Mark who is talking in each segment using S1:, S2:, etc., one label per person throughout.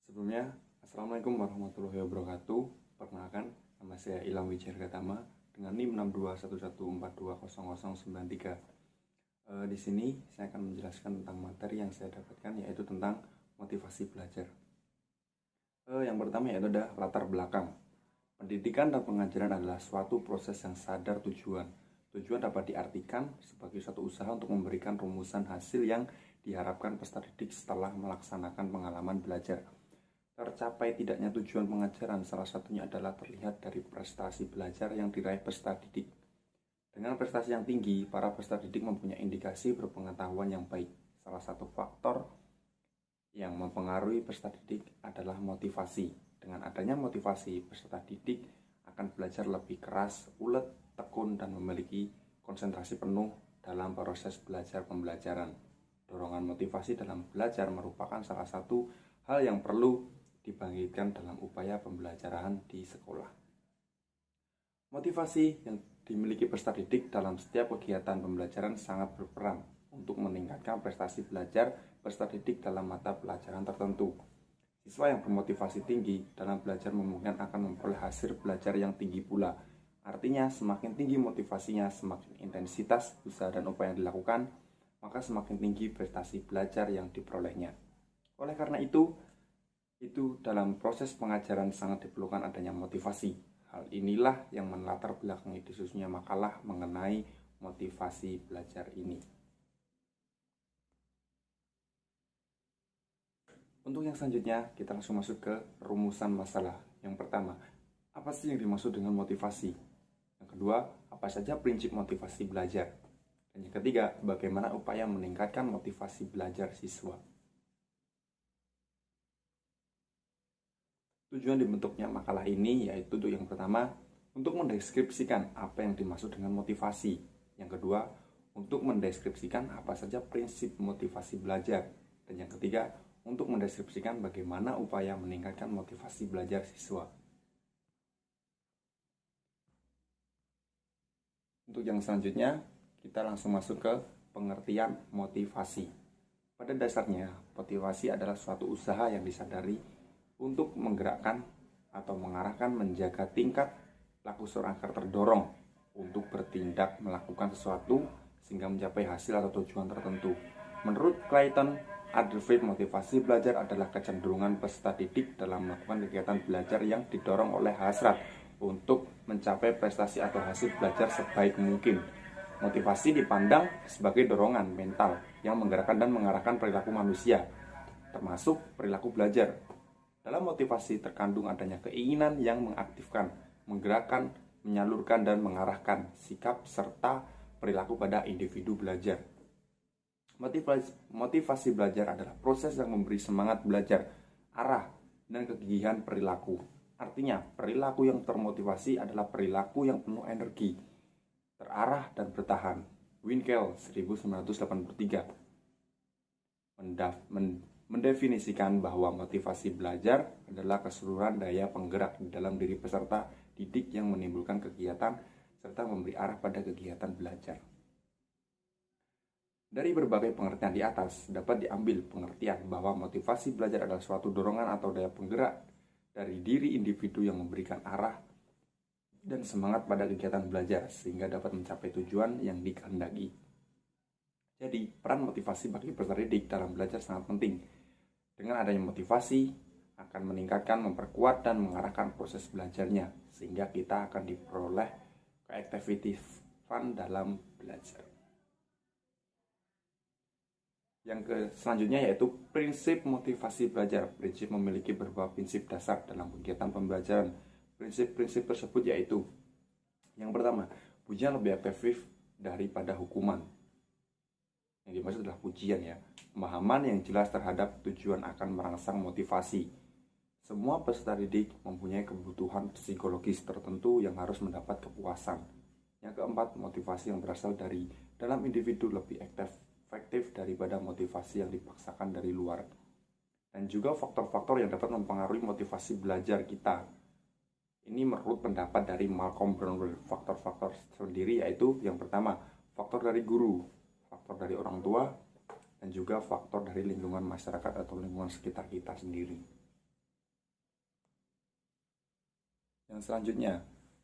S1: Sebelumnya, Assalamualaikum warahmatullahi wabarakatuh. Perkenalkan, nama saya Ilham Wijayargatama dengan NIM 62114200093. Di sini saya akan menjelaskan tentang materi yang saya dapatkan, yaitu tentang motivasi belajar. Yang pertama yaitu adalah latar belakang. Pendidikan dan pengajaran adalah suatu proses yang sadar tujuan. Tujuan dapat diartikan sebagai suatu usaha untuk memberikan rumusan hasil yang diharapkan peserta didik setelah melaksanakan pengalaman belajar. Tercapai tidaknya tujuan pengajaran salah satunya adalah terlihat dari prestasi belajar yang diraih peserta didik. Dengan prestasi yang tinggi, para peserta didik mempunyai indikasi berpengetahuan yang baik. Salah satu faktor yang mempengaruhi peserta didik adalah motivasi. Dengan adanya motivasi, peserta didik akan belajar lebih keras, ulet, tekun, dan memiliki konsentrasi penuh dalam proses belajar pembelajaran. Dorongan motivasi dalam belajar merupakan salah satu hal yang perlu dibangkitkan dalam upaya pembelajaran di sekolah. Motivasi yang dimiliki peserta didik dalam setiap kegiatan pembelajaran sangat berperan untuk meningkatkan prestasi belajar peserta didik dalam mata pelajaran tertentu. Siswa yang bermotivasi tinggi dalam belajar memungkinkan akan memperoleh hasil belajar yang tinggi pula. Artinya, semakin tinggi motivasinya, semakin intensitas usaha dan upaya yang dilakukan, maka semakin tinggi prestasi belajar yang diperolehnya. Oleh karena itu dalam proses pengajaran sangat diperlukan adanya motivasi. Hal inilah yang melatar belakangi disusunnya makalah mengenai motivasi belajar ini. Untuk yang selanjutnya, kita langsung masuk ke rumusan masalah. Yang pertama, apa sih yang dimaksud dengan motivasi? Yang kedua, apa saja prinsip motivasi belajar? Dan yang ketiga, bagaimana upaya meningkatkan motivasi belajar siswa? Tujuan dibentuknya makalah ini yaitu yang pertama, untuk mendeskripsikan apa yang dimaksud dengan motivasi. Yang kedua, untuk mendeskripsikan apa saja prinsip motivasi belajar. Dan yang ketiga, untuk mendeskripsikan bagaimana upaya meningkatkan motivasi belajar siswa. Untuk yang selanjutnya, kita langsung masuk ke pengertian motivasi. Pada dasarnya, motivasi adalah suatu usaha yang disadari untuk menggerakkan atau mengarahkan menjaga tingkat laku seorang agar terdorong untuk bertindak melakukan sesuatu sehingga mencapai hasil atau tujuan tertentu. Menurut Clayton Alderfield, motivasi belajar adalah kecenderungan peserta didik dalam melakukan kegiatan belajar yang didorong oleh hasrat untuk mencapai prestasi atau hasil belajar sebaik mungkin. Motivasi dipandang sebagai dorongan mental yang menggerakkan dan mengarahkan perilaku manusia, termasuk perilaku belajar. Dalam motivasi terkandung adanya keinginan yang mengaktifkan, menggerakkan, menyalurkan, dan mengarahkan sikap serta perilaku pada individu belajar. Motivasi belajar adalah proses yang memberi semangat belajar, arah, dan kegigihan perilaku. Artinya, perilaku yang termotivasi adalah perilaku yang penuh energi, terarah, dan bertahan. Winkel 1983 mendefinisikan bahwa motivasi belajar adalah keseluruhan daya penggerak di dalam diri peserta didik yang menimbulkan kegiatan serta memberi arah pada kegiatan belajar. Dari berbagai pengertian di atas, dapat diambil pengertian bahwa motivasi belajar adalah suatu dorongan atau daya penggerak dari diri individu yang memberikan arah dan semangat pada kegiatan belajar sehingga dapat mencapai tujuan yang dikehendaki. Jadi, peran motivasi bagi peserta didik dalam belajar sangat penting. Dengan adanya motivasi, akan meningkatkan, memperkuat, dan mengarahkan proses belajarnya sehingga kita akan diperoleh keefektifan dalam belajar. Yang selanjutnya yaitu prinsip motivasi belajar. Prinsip memiliki beberapa prinsip dasar dalam kegiatan pembelajaran. Prinsip-prinsip tersebut yaitu, yang pertama, pujian lebih efektif daripada hukuman. Yang dimaksud adalah pujian ya. Pemahaman yang jelas terhadap tujuan akan merangsang motivasi. Semua peserta didik mempunyai kebutuhan psikologis tertentu yang harus mendapat kepuasan. Yang keempat, motivasi yang berasal dari dalam individu lebih efektif daripada motivasi yang dipaksakan dari luar. Dan juga faktor-faktor yang dapat mempengaruhi motivasi belajar kita. Ini menurut pendapat dari Malcolm Gladwell. Faktor-faktor sendiri yaitu yang pertama, faktor dari guru, faktor dari orang tua, dan juga faktor dari lingkungan masyarakat atau lingkungan sekitar kita sendiri. Yang selanjutnya,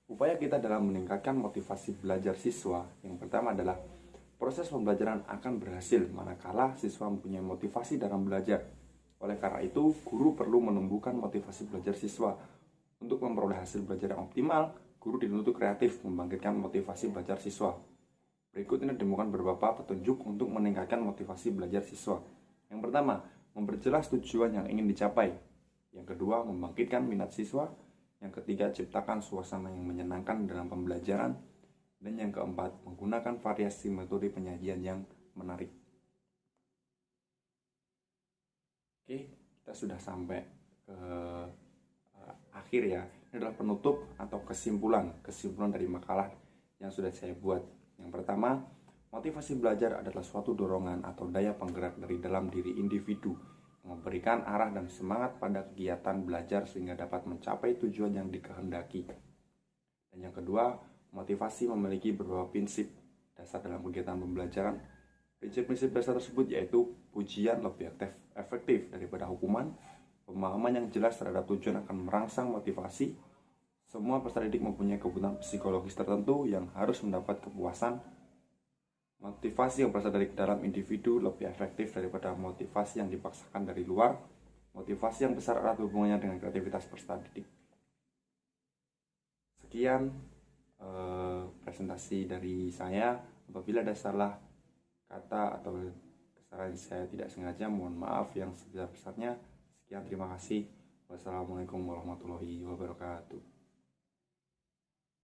S1: upaya kita dalam meningkatkan motivasi belajar siswa yang pertama adalah proses pembelajaran akan berhasil manakala siswa mempunyai motivasi dalam belajar. Oleh karena itu, guru perlu menumbuhkan motivasi belajar siswa. Untuk memperoleh hasil belajar yang optimal, guru dituntut kreatif membangkitkan motivasi belajar siswa. Berikut ini ditemukan beberapa petunjuk untuk meningkatkan motivasi belajar siswa. Yang pertama, memperjelas tujuan yang ingin dicapai. Yang kedua, membangkitkan minat siswa. Yang ketiga, ciptakan suasana yang menyenangkan dalam pembelajaran. Dan yang keempat, menggunakan variasi metode penyajian yang menarik. Oke, kita sudah sampai ke akhir ya. Ini adalah penutup atau kesimpulan dari makalah yang sudah saya buat. Yang pertama, motivasi belajar adalah suatu dorongan atau daya penggerak dari dalam diri individu yang memberikan arah dan semangat pada kegiatan belajar sehingga dapat mencapai tujuan yang dikehendaki. Dan yang kedua, motivasi memiliki beberapa prinsip dasar dalam kegiatan pembelajaran. Prinsip-prinsip dasar tersebut yaitu pujian lebih efektif daripada hukuman, pemahaman yang jelas terhadap tujuan akan merangsang motivasi. Semua peserta didik mempunyai kebutuhan psikologis tertentu yang harus mendapat kepuasan. Motivasi yang berasal dari dalam individu lebih efektif daripada motivasi yang dipaksakan dari luar. Motivasi yang besar erat hubungannya dengan kreativitas peserta didik. Sekian presentasi dari saya. Apabila ada salah kata atau kesalahan saya tidak sengaja, mohon maaf yang sebesar-besarnya. Sekian, terima kasih. Wassalamualaikum warahmatullahi wabarakatuh.